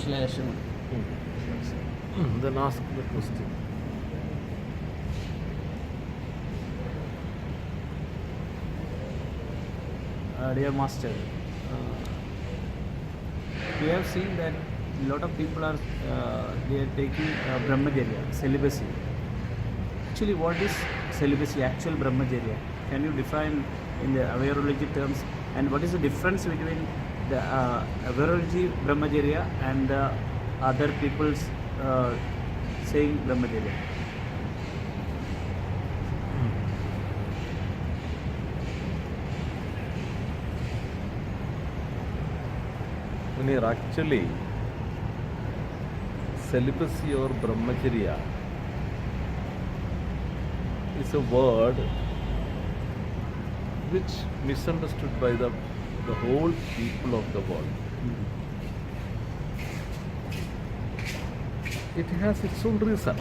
Vishlesham. Then ask the question. Dear Master, we have seen that a lot of people are they are taking brahmacharya, celibacy. Actually, what is celibacy, actual brahmacharya? Can you define in the Awarology terms, and what is the difference between the Awarology brahmacharya and other people's saying brahmacharya? Here actually, celibacy or brahmacharya is a word which misunderstood by the whole people of the world. It has its own reason,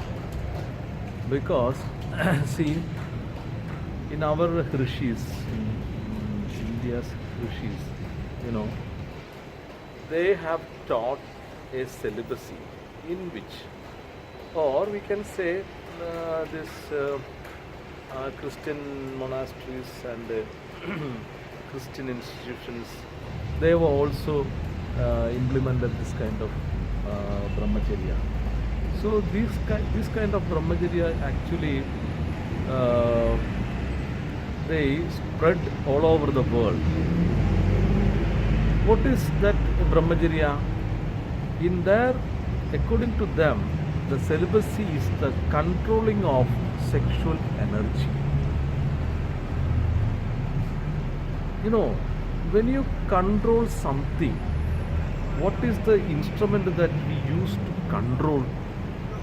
because see, in our rishis, in India's rishis, they have taught a celibacy in which, or we can say this Christian monasteries and Christian institutions, they have also implemented this kind of brahmacharya. So this kind of brahmacharya actually they spread all over the world. What is that brahmacharya? In there, according to them, the celibacy is the controlling of sexual energy. When you control something, what is the instrument that we use to control?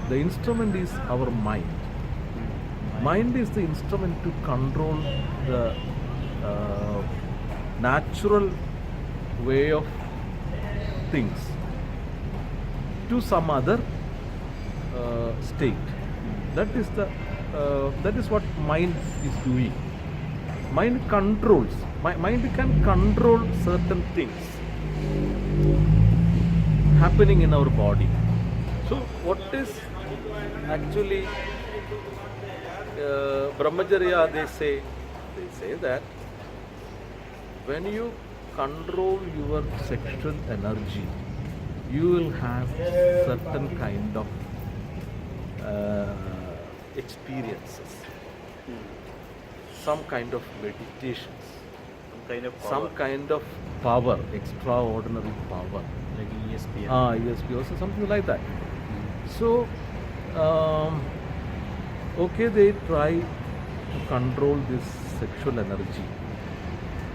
The instrument is our mind. Mind is the instrument to control the natural way of things to some other state. That is what mind is doing. Mind controls. Mind can control certain things happening in our body. So what is actually brahmacharya? They say that when you control your sexual energy, you will have certain kind of experiences, some kind of meditations, some kind of power, extraordinary power, Like ESP. ESP also, something like that. So, okay, they try to control this sexual energy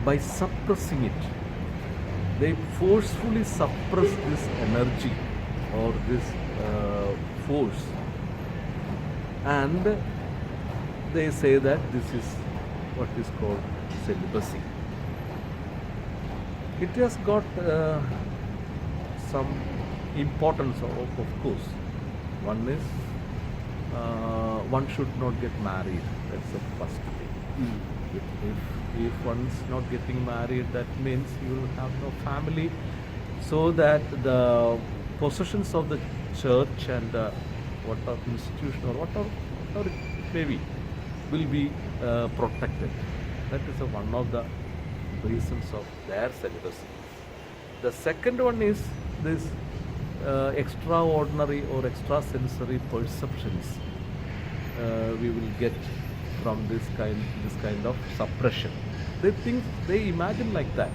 by suppressing it. They forcefully suppress this energy or this force, and they say that this is what is called celibacy. It has got some importance, of course. One is one should not get married. That's the first thing. If one's not getting married, that means you will have no family, so that the possessions of the church and whatever institution or whatever it may be will be protected. That is one of the reasons of their celibacy. The second one is this extraordinary or extrasensory perceptions we will get from this kind of suppression. They imagine like that.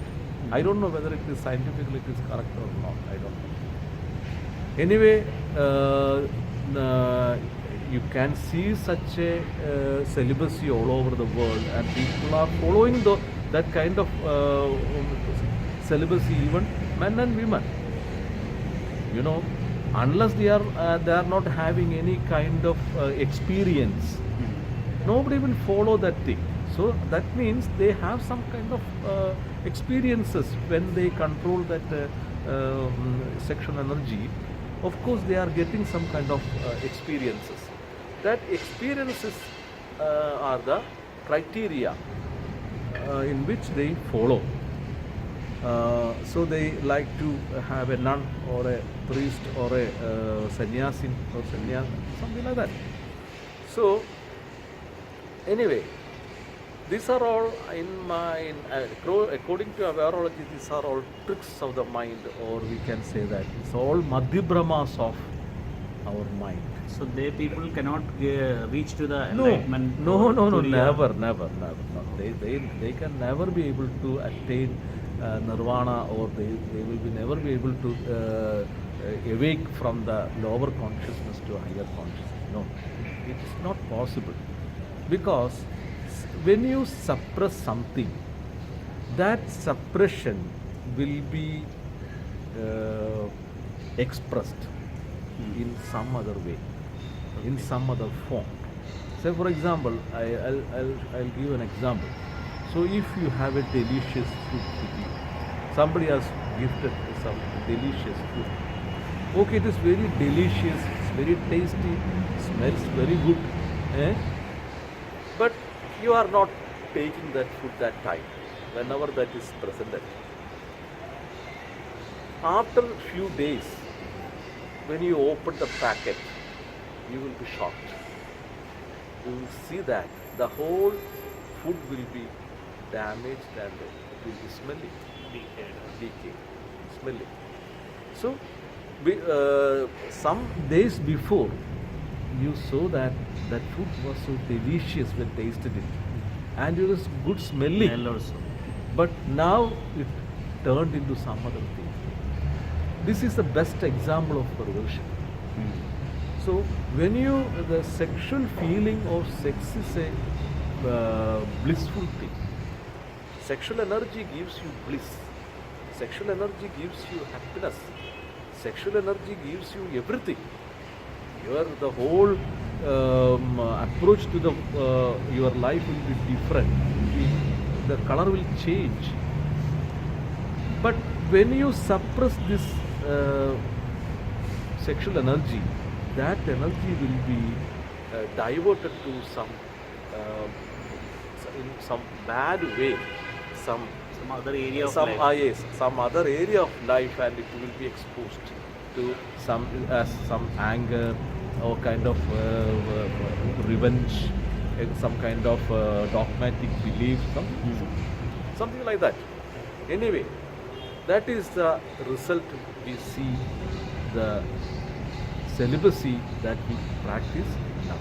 I don't know whether it is scientifically it is correct or not. I don't know. Anyway, you can see such a celibacy all over the world, and people are following that kind of celibacy, even men and women. Unless they are not having any kind of experience, nobody will follow that thing. So that means they have some kind of experiences when they control that sexual energy. Of course, they are getting some kind of experiences. That experiences are the criteria in which they follow. So they like to have a nun or a priest or a sannyasin or something like that. So anyway, these are all according to Awarology, these are all tricks of the mind, or we can say that it's all madhyabhramas of our mind. So they people cannot reach to the No, enlightenment. no, or no, no, Turiya. never. No. They can never be able to attain nirvana, or they will be never be able to awake from the lower consciousness to higher consciousness. No, it is not possible, because when you suppress something, that suppression will be expressed in some other way, in some other form. Say for example, I'll give an example. So if you have a delicious food with you, somebody has gifted some delicious food. Okay, it is very delicious, it's very tasty, smells very good, but you are not taking that food that time, whenever that is presented. After a few days, when you open the packet, you will be shocked. You will see that the whole food will be damaged and it will be smelling, decayed, smelling. So, some days before, you saw that that food was so delicious when tasted it, and it was good smelling. Smell also. But now it turned into some other thing. This is the best example of perversion. So when the sexual feeling of sex is a blissful thing. Sexual energy gives you bliss. Sexual energy gives you happiness. Sexual energy gives you everything. The whole approach to your life will be different. The color will change. But when you suppress this sexual energy, that energy will be diverted to in some bad way, some other area of life. Yes, some other area of life, and it will be exposed to some anger or kind of revenge, some kind of dogmatic belief, something like that. Anyway, that is the result. We see the celibacy that we practice now.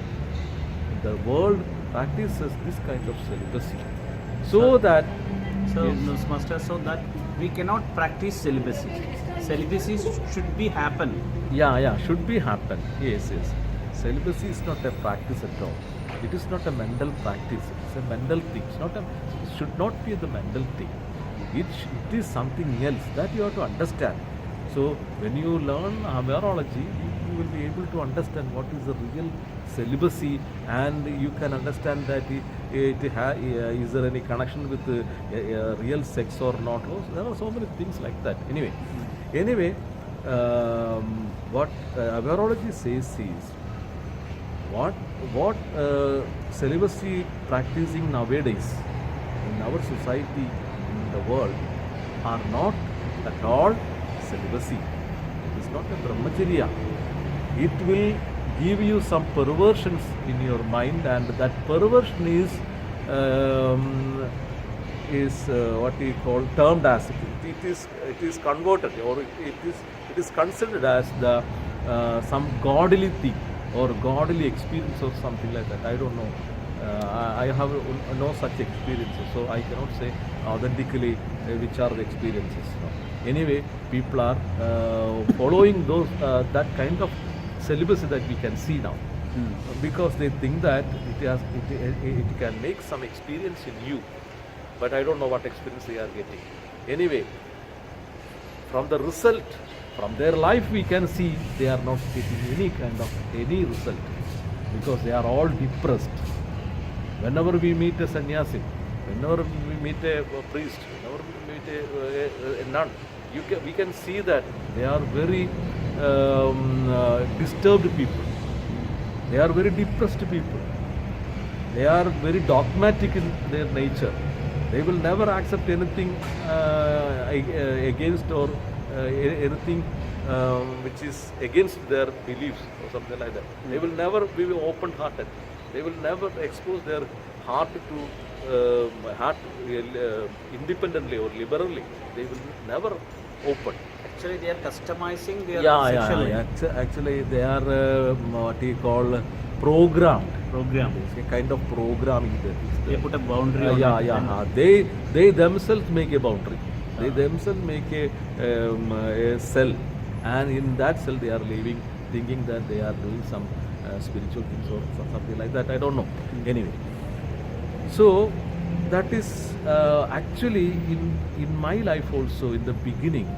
The world practices this kind of celibacy, so that Master, so that we cannot practice celibacy. Celibacy should be happen. Should be happen. Yes. Celibacy is not a practice at all. It is not a mental practice. It's a mental thing. It should not be the mental thing. It is something else that you have to understand. So when you learn Awarology, you will be able to understand what is the real celibacy, and you can understand that is there any connection with real sex or not. There are so many things like that. Anyway, what Awarology says is what celibacy practicing nowadays in our society, in the world, are not at all celibacy. It is not a brahmacharya. It will give you some perversions in your mind, and that perversion is what we call termed as it is converted, or it is considered as the some godly thing or godly experience or something like that. I don't know. I have no such experiences, so I cannot say authentically which are the experiences. Anyway, people are following those that kind of celibacy that we can see now, because they think that it can make some experience in you, but I don't know what experience they are getting. Anyway, from the result, from their life, we can see they are not getting any result, because they are all depressed. Whenever we meet a sannyasi, whenever we meet a priest, whenever we meet a nun, we can see that they are very disturbed people. They are very depressed people. They are very dogmatic in their nature. They will never accept anything against or anything which is against their beliefs or something like that. They will never be open-hearted. They will never expose their heart to independently or liberally. They will never open. Actually, they are customizing their Yeah, sexual yeah, life. yeah. Actually, they are what you call programmed. Program. It's a kind of programming there. They put a boundary on Yeah, it. yeah. They themselves make a boundary. They themselves make a cell, and in that cell they are living, thinking that they are doing some spiritual things or something like that. I don't know. Anyway, so that is actually in my life also in the beginning.